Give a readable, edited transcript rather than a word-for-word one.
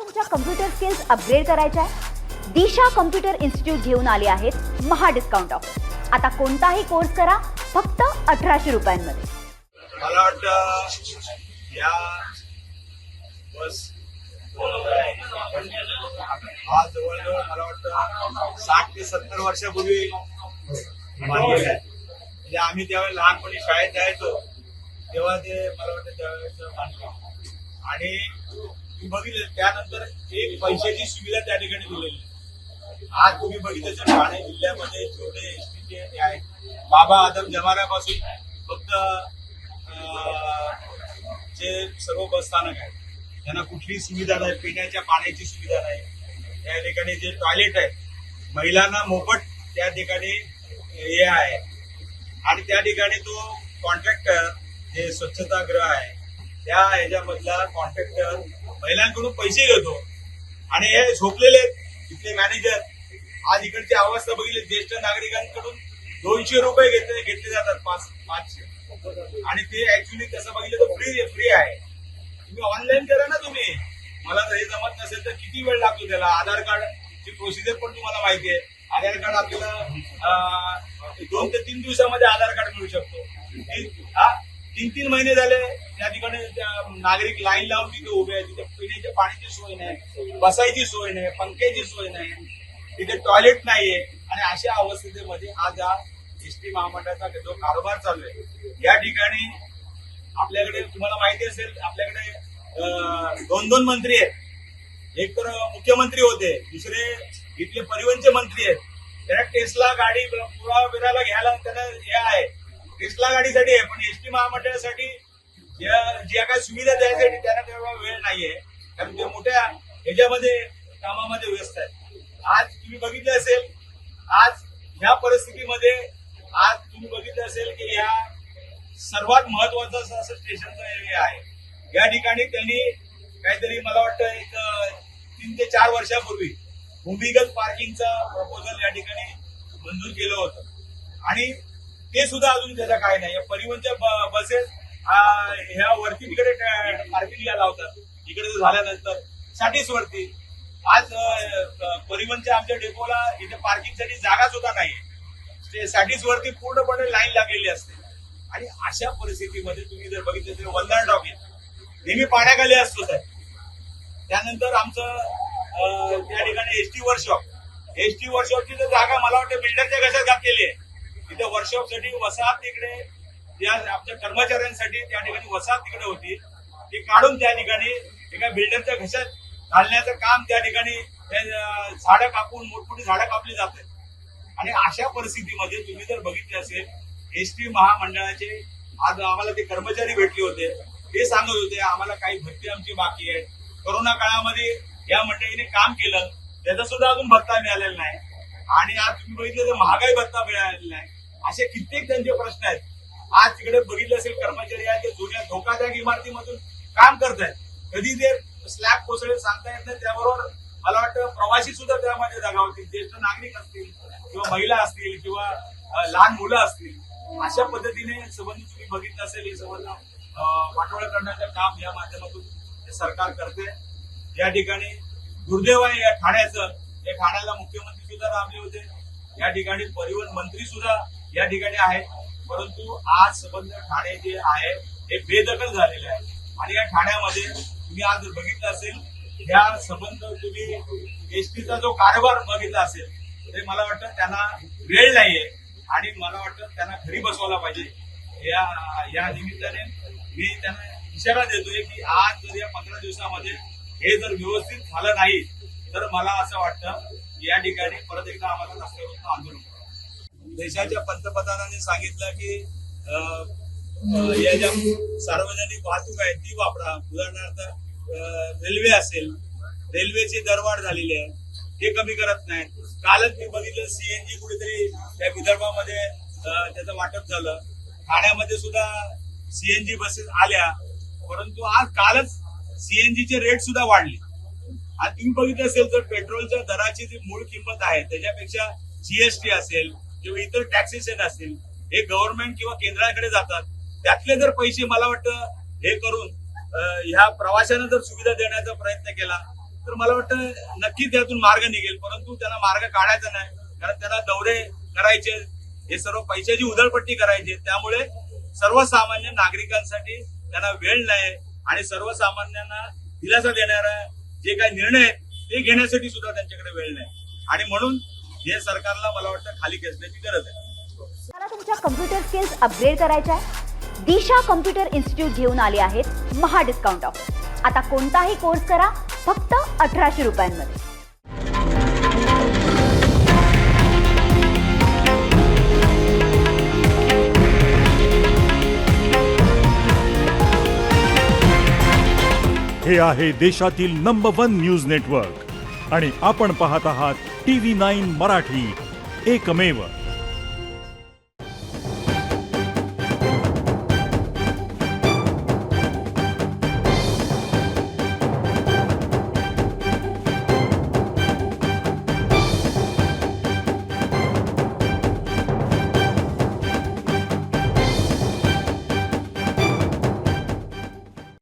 तुमच्या computer skills upgrade करायच्या आहे? दिशा कम्प्युटर इन्स्टिट्यूट घेऊन आले आहेत महा डिस्काउंट ऑफर. आता कोणताही कोर्स करा फक्त 1800 रुपयांमध्ये. मला वाटतं या बस हा जवळजवळ मला वाटतं 60 ते 70 वर्षापूर्वी बांधलेला आहे. म्हणजे आम्ही त्यावेळेस लहानपणी शाळेत जायचो तेव्हा ते मला वाटतं त्यावेळेस बांधलं. आणि तुम्ही बघितलं त्यानंतर एक पैशाची सुविधा त्या ठिकाणी दिलेली. आज तुम्ही बघितलं तर ठाणे जिल्ह्यामध्ये छोटे एसटीचे हे आहेत. बाबा आदम जमान्यापासून फक्त जे सर्व बस स्थानक आहेत त्यांना कुठलीही सुविधा नाही, पिण्याच्या पाण्याची सुविधा नाही. त्या ठिकाणी जे टॉयलेट आहे महिलांना मोफत त्या ठिकाणी हे आहे. आणि त्या ठिकाणी तो कॉन्ट्रॅक्टर जे स्वच्छतागृह आहे त्या ह्याच्यामधला कॉन्ट्रॅक्टर महिलांकडून पैसे घेतो आणि हे झोपलेले इथले मॅनेजर. आज इकडची अवस्था बघितली, ज्येष्ठ नागरिकांकडून 200 रुपये घेतले जातात 500. आणि ते ऍक्च्युली तसं बघितलं तर फ्री आहे. तुम्ही ऑनलाईन करा ना. तुम्ही मला जर हे जमत नसेल तर किती वेळ लागतो त्याला? आधार कार्डची प्रोसिजर पण तुम्हाला माहिती आहे. आधार कार्ड आपल्याला 2 ते 3 दिवसामध्ये आधार कार्ड मिळू शकतो. 3 महिने झाले त्या ठिकाणी नागरिक लाईन लावून तिथे उभे आहेत. तिथे पिण्याच्या पाण्याची सोय नाही, बसायची सोय नाही, पंख्याची सोय नाही, तिथे टॉयलेट नाहीये. आणि अशा अवस्थेमध्ये आज हा एसटी महामंडळाचा जो कारभार चालू आहे या ठिकाणी आपल्याकडे तुम्हाला माहिती असेल आपल्याकडे 2 मंत्री आहेत. एक तर मुख्यमंत्री होते, दुसरे इथले परिवहनचे मंत्री आहेत. त्यांना टेस्ला गाडी पुराविराला घ्यायला त्यांना हे आहे, टेस्ला गाडीसाठी आहे. पण एसटी महामंडळासाठी ज्या काही सुविधा द्यायसाठी त्यांना तेवढा वेळ नाहीये, कारण ते मोठ्या ह्याच्यामध्ये कामामध्ये व्यस्त आहेत. आज तुम्ही बघितलं असेल, आज ह्या परिस्थितीमध्ये आज तुम्ही बघितलं असेल की या सर्वात महत्वाचं असं स्टेशनचं हे आहे. या ठिकाणी त्यांनी काहीतरी मला वाटतं एक 3 ते 4 वर्षापूर्वी भूमिगत पार्किंगचा प्रपोजल या ठिकाणी मंजूर केलं होतं. आणि ते सुद्धा अजून त्याचा काय नाही. या परिवहनच्या बसेस ह्या वरती तिकडे पार्किंगला लावतात. इकडे झाल्यानंतर साठीच वरती. आज परिवहनच्या आमच्या डेपोला इथे पार्किंगसाठी जागा सुद्धा नाहीये. साठीच वरती पूर्णपणे लाईन लागलेली असते. आणि अशा परिस्थितीमध्ये तुम्ही जर बघितलं तर वंदना टॉकीज नेहमी पाण्याखाली असतो साहेब. त्यानंतर आमचं त्या ठिकाणी एसटी वर्कशॉपची तर जागा मला वाटतं बिल्डरच्या घशात घातलेली आहे. तिथे वर्कशॉपसाठी वसाहत तिकडे या आमच्या कर्मचाऱ्यांसाठी त्या ठिकाणी वसाहत तिकडे होती, ती काढून त्या ठिकाणी एका बिल्डरच्या घशात घालण्याचं काम त्या ठिकाणी झाडं कापून मोठमोठी झाडं कापली जातात. आणि अशा परिस्थितीमध्ये तुम्ही जर बघितले असेल एसटी महामंडळाचे आज आम्हाला ते कर्मचारी भेटले होते. ते सांगत होते आम्हाला काही भत्ते आमची बाकी आहे. कोरोना काळामध्ये या मंडळीने काम केलं त्याचा सुद्धा अजून भत्ता मिळालेला नाही. आणि आज तुम्ही बघितलं तर महागाई भत्ता मिळालेला नाही. असे कित्येक त्यांचे प्रश्न आहेत. आज तिकडे बघितलं असेल कर्मचारी आहेत ते जुन्या धोकादायक इमारतीमधून काम करतायत. कधी ते स्लॅब कोसळेल सांगता येत नाही. त्याबरोबर मला वाटतं प्रवासी सुद्धा त्यामध्ये दगावतील, ज्येष्ठ नागरिक असतील किंवा महिला असतील किंवा लहान मुलं असतील. अशा पद्धतीने संबंधित तुम्ही बघितलं असेल हे संबंध वाटोळं करण्याचं काम या माध्यमातून सरकार करते. या ठिकाणी दुर्दैव आहे या ठाण्याचं. या ठाण्याला मुख्यमंत्री सुद्धा राबले होते, या ठिकाणी परिवहन मंत्री सुद्धा या ठिकाणी आहेत. परंतु आज संबंध ठाणे जे आहे हे बेदखल झालेले आहे. आणि या ठाण्यामध्ये तुम्ही आज बघितलं असेल या संबंध तुम्ही एसटीचा जो कारभार बघितला असेल ते मला वाटतं त्यांना वेळ नाहीये. आणि मला वाटतं त्यांना घरी बसवायला पाहिजे. या निमित्ताने मी त्यांना इशारा देतोय की आज जर या 15 दिवसामध्ये हे जर व्यवस्थित झालं नाही तर मला असं वाटतं की या ठिकाणी परत एकदा आम्हाला रस्त्यावर आंदोलन करावं. देशाच्या पंतप्रधानांनी सांगितलं की या ज्या सार्वजनिक वाहतूक आहे ती वापरा. उदाहरणार्थ रेल्वे असेल, रेल्वेची दरवाढ झालेली आहे, ते कमी करत नाहीत. कालच मी बघितलं सीएनजी कुठेतरी त्या विदर्भामध्ये त्याचं वाटप झालं. ठाण्यामध्ये सुद्धा सीएनजी बसेस आल्या, परंतु आज कालच सीएनजीचे रेट सुद्धा वाढले. आज तुम्ही बघितलं असेल तर पेट्रोलच्या दराची जी मूळ किंमत आहे त्याच्यापेक्षा जीएसटी असेल किंवा इतर टॅक्सेशन असेल हे गव्हर्नमेंट किंवा केंद्राकडे जातात. त्यातले जर पैसे मला वाटतं हे करून ह्या प्रवाशांना जर सुविधा देण्याचा प्रयत्न केला तर मला वाटतं नक्कीच त्यातून मार्ग निघेल, परंतु त्यांना मार्ग काढायचा नाही, कारण त्यांना दौरे करायचे, हे सर्व पैशाची उधळपट्टी करायची, त्यामुळे सर्वसामान्य नागरिकांसाठी त्यांना वेळ नाही आणि सर्वसामान्यांना दिलासा देणारा जे काही निर्णय आहेत ते घेण्यासाठी सुद्धा त्यांच्याकडे वेळ नाही आणि म्हणून हे सरकारला मला वाटतं खाली खेचण्याची गरज आहे. मला तुमच्या कम्प्युटर स्किल्स अपग्रेड करायच्या आहे? दिशा कम्प्युटर इन्स्टिट्यूट घेऊन आले आहेत महा डिस्काउंट ऑफर. आता कोणताही कोर्स करा फक्त 1800 रुपयांमध्ये. हे आहे देशातील नंबर 1 न्यूज नेटवर्क आणि आपण पाहत आहात TV9 मराठी, एकमेव.